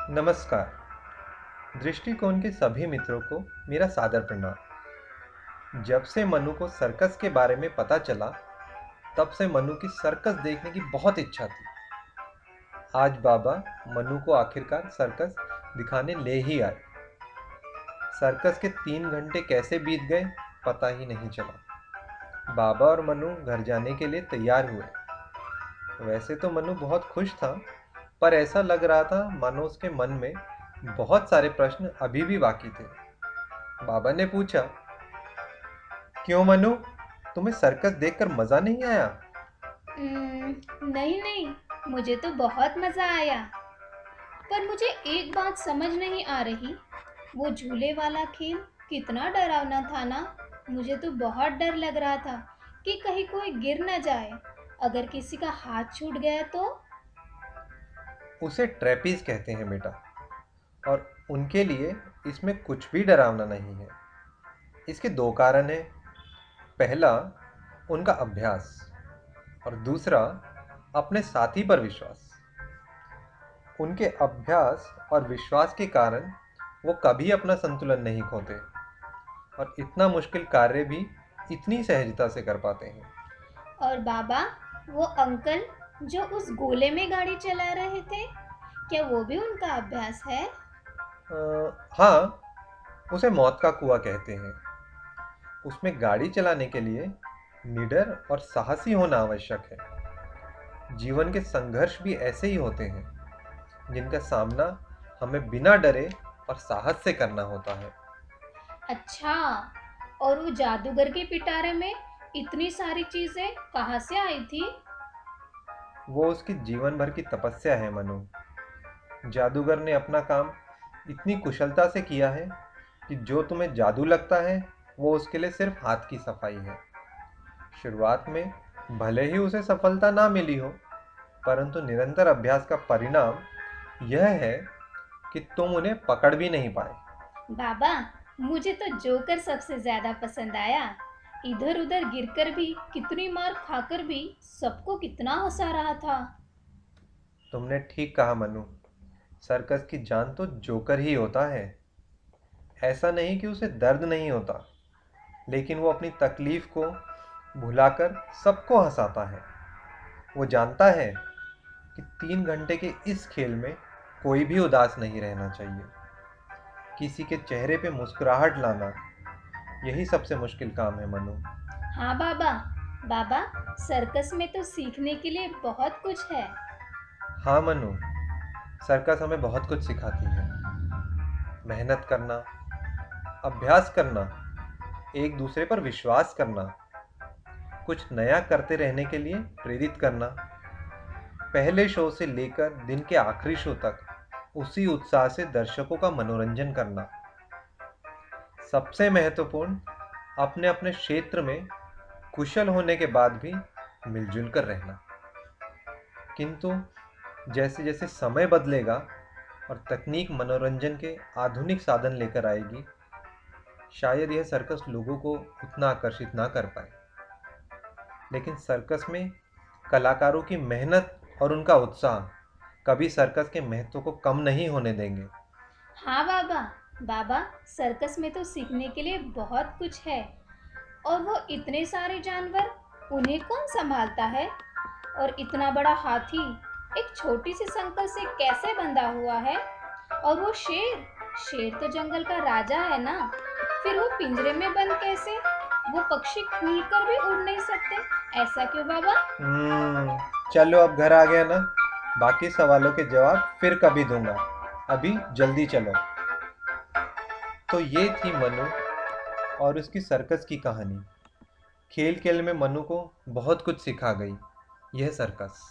नमस्कार। दृष्टिकोण के सभी मित्रों को मेरा सादर प्रणाम। जब से मनु को सर्कस के बारे में पता चला, तब से मनु की सर्कस देखने की बहुत इच्छा थी। आज बाबा मनु को आखिरकार सर्कस दिखाने ले ही आए। सर्कस के 3 घंटे कैसे बीत गए पता ही नहीं चला। बाबा और मनु घर जाने के लिए तैयार हुए। वैसे तो मनु बहुत खुश था, पर ऐसा लग रहा था मानो उसके मन में बहुत सारे प्रश्न अभी भी बाकी थे। बाबा ने पूछा, क्यों मनु, तुम्हें सर्कस देखकर मजा नहीं आया? नहीं नहीं, मुझे तो बहुत मज़ा आया। पर मुझे एक बात समझ नहीं आ रही। वो झूले वाला खेल कितना डरावना था ना। मुझे तो बहुत डर लग रहा था कि कहीं कोई गिर न जाए। अगर किसी का हाथ छूट गया तो। उसे ट्रेपीज कहते हैं बेटा, और उनके लिए इसमें कुछ भी डरावना नहीं है। इसके दो कारण हैं। पहला, उनका अभ्यास, और दूसरा, अपने साथी पर विश्वास। उनके अभ्यास और विश्वास के कारण वो कभी अपना संतुलन नहीं खोते, और इतना मुश्किल कार्य भी इतनी सहजता से कर पाते हैं। और बाबा, वो अंकल जो उस गोले में गाड़ी चला रहे थे, क्या वो भी उनका अभ्यास है? हाँ, उसे मौत का कुआं कहते हैं। उसमें गाड़ी चलाने के लिए निडर और साहसी होना आवश्यक है। जीवन के संघर्ष भी ऐसे ही होते हैं, जिनका सामना हमें बिना डरे और साहस से करना होता है। अच्छा, और वो जादूगर के पिटारे में इतनी सारी चीजें कहाँ से आई थी? वो उसकी जीवन भर की तपस्या है मनु। जादूगर ने अपना काम इतनी कुशलता से किया है कि जो तुम्हें जादू लगता है, वो उसके लिए सिर्फ हाथ की सफाई है। शुरुआत में भले ही उसे सफलता ना मिली हो, परंतु निरंतर अभ्यास का परिणाम यह है कि तुम उन्हें पकड़ भी नहीं पाए। बाबा, मुझे तो जोकर सबसे ज्यादा पसंद आया। इधर उधर गिरकर भी, कितनी मार खाकर भी सबको कितना हंसा रहा था। तुमने ठीक कहा मनु। सर्कस की जान तो जोकर ही होता है। ऐसा नहीं कि उसे दर्द नहीं होता, लेकिन वो अपनी तकलीफ को भुलाकर सबको हंसाता है। वो जानता है कि 3 घंटे के इस खेल में कोई भी उदास नहीं रहना चाहिए। किसी के चेहरे पे मुस्कुराहट लाना, यही सबसे मुश्किल काम है मनु। हाँ बाबा। बाबा, सर्कस में तो सीखने के लिए बहुत कुछ है। हाँ मनु, सर्कस हमें बहुत कुछ सिखाती है। मेहनत करना, अभ्यास करना, एक दूसरे पर विश्वास करना, कुछ नया करते रहने के लिए प्रेरित करना। पहले शो से लेकर दिन के आखिरी शो तक उसी उत्साह से दर्शकों का मनोरंजन करना। सबसे महत्वपूर्ण, अपने अपने क्षेत्र में कुशल होने के बाद भी मिलजुल कर रहना। किंतु जैसे जैसे समय बदलेगा और तकनीक मनोरंजन के आधुनिक साधन लेकर आएगी, शायद यह सर्कस लोगों को उतना आकर्षित ना कर पाए। लेकिन सर्कस में कलाकारों की मेहनत और उनका उत्साह कभी सर्कस के महत्व को कम नहीं होने देंगे। हाँ बाबा। बाबा, सर्कस में तो सीखने के लिए बहुत कुछ है। और वो इतने सारे जानवर, उन्हें कौन संभालता है? और इतना बड़ा हाथी एक छोटी सी संकल से कैसे बंधा हुआ है? और वो शेर, शेर तो जंगल का राजा है ना। फिर वो पिंजरे में बंद कैसे? वो पक्षी खुलकर भी उड़ नहीं सकते। ऐसा क्यों बाबा? हम्म, चलो अब घर आ गया ना। बाकी सवालों के जवाब फिर कभी दूंगा। अभी जल्दी चलो। तो ये थी मनु और उसकी सर्कस की कहानी। खेल खेल में मनु को बहुत कुछ सिखा गई यह सर्कस।